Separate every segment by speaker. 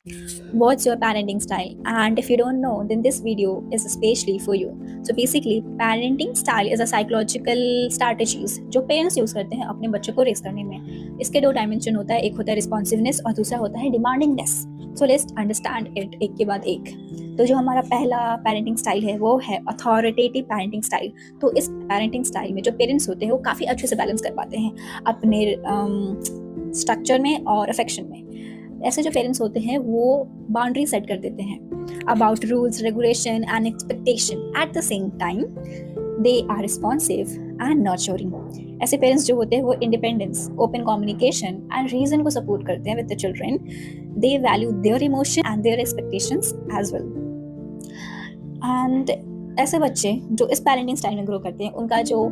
Speaker 1: What's your parenting style? And if you don't know, then this video is especially for you. So basically, parenting style is a psychological strategies जो parents use करते हैं अपने बच्चे को race करने में. इसके दो डायमेंशन होता है, एक होता है रिस्पॉन्सिवनेस और दूसरा होता है demandingness. So let's understand it एक के बाद एक. तो जो हमारा पहला पेरेंटिंग स्टाइल है वो है अथॉरिटेटिव पेरेंटिंग स्टाइल. तो इस पेरेंटिंग स्टाइल में जो पेरेंट्स होते हैं वो काफ़ी अच्छे से बैलेंस कर पाते हैं अपने स्ट्रक्चर में और अफेक्शन में. ऐसे जो पेरेंट्स होते हैं वो बाउंड्री सेट कर देते हैं about rules, regulation and expectation. At the same time they are responsive and nurturing. ऐसे पेरेंट्स जो होते हैं वो independence, open communication and reason को सपोर्ट करते हैं with the children. They value their emotion and their expectations as well. And ऐसे बच्चे जो इस पेरेंटिंग स्टाइल में ग्रो करते हैं उनका जो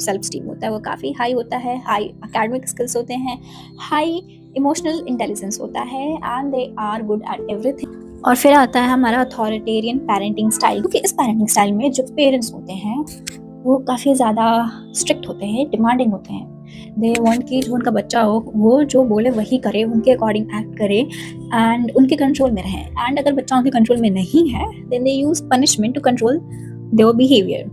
Speaker 1: सेल्फ स्टीम होता है वो काफ़ी हाई होता है, हाई एकेडमिक स्किल्स होते हैं, हाई इमोशनल इंटेलिजेंस होता है and they are good at everything. और फिर आता है हमारा अथॉरिटेरियन पेरेंटिंग स्टाइल. क्योंकि इस पेरेंटिंग स्टाइल में जो पेरेंट्स होते हैं वो काफ़ी ज़्यादा स्ट्रिक्ट होते हैं, डिमांडिंग होते हैं. दे वांट कि जो उनका बच्चा हो वो जो बोले वही करे, उनके अकॉर्डिंग एक्ट करे एंड उनके कंट्रोल में रहे. एंड अगर बच्चा उनके कंट्रोल में नहीं है then they use punishment to control their behaviour.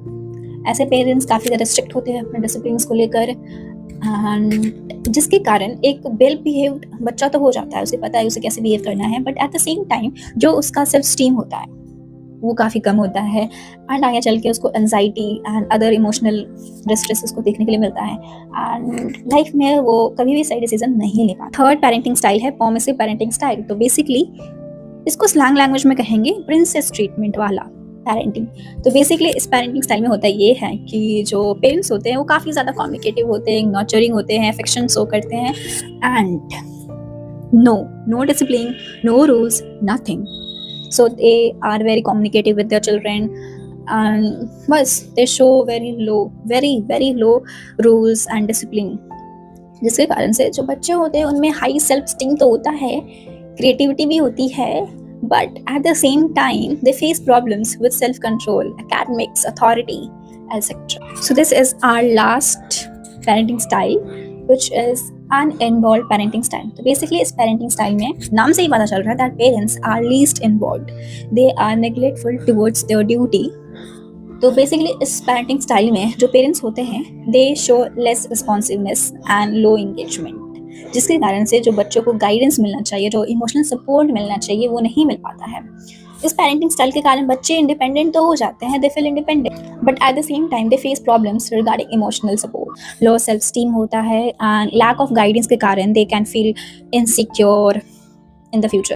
Speaker 1: ऐसे पेरेंट्स काफ़ी ज़्यादा स्ट्रिक्ट होते हैं अपने डिसिप्लिन को लेकर एंड जिसके कारण एक वेल बिहेव्ड बच्चा तो हो जाता है, उसे पता है उसे कैसे बिहेव करना है, but at the same time जो उसका सेल्फ स्टीम होता है वो काफ़ी कम होता है एंड आगे चल के उसको anxiety and other emotional distress उसको देखने के लिए मिलता है एंड लाइफ में वो कभी भी सही डिसीजन नहीं ले पाता. थर्ड पेरेंटिंग स्टाइल है परमिसिव पेरेंटिंग स्टाइल. तो बेसिकली इसको स्लैंग लैंग्वेज में कहेंगे प्रिंसेस ट्रीटमेंट वाला पेरेंटिंग. तो बेसिकली इस पेरेंटिंग स्टाइल में होता ये है कि जो पेरेंट्स होते हैं वो काफ़ी ज़्यादा कम्युनिकेटिव होते हैं, नर्चरिंग होते हैं, अफेक्शन शो करते हैं and no discipline, no rules, nothing. So they are very communicative with their children and बस they show very low rules and discipline. जिसके कारण से जो बच्चे होते हैं उनमें हाई सेल्फ स्टीम तो होता है, क्रिएटिविटी भी होती है, but at the same time they face problems with self-control, academics, authority, etc. So this is our last parenting style, which is uninvolved parenting style. So basically इस parenting style में नाम से ही पता चल रहा है that parents are least involved, they are neglectful towards their duty. तो basically इस parenting style में जो parents होते हैं they show less responsiveness and low engagement, जिसके कारण से जो बच्चों को गाइडेंस मिलना चाहिए, जो इमोशनल सपोर्ट मिलना चाहिए वो नहीं मिल पाता है. इस पेरेंटिंग स्टाइल के कारण बच्चे इंडिपेंडेंट तो हो जाते हैं, they feel independent, but at the same time they face problems regarding emotional support. Low self esteem होता है एंड लैक ऑफ गाइडेंस के कारण they can feel insecure in the future.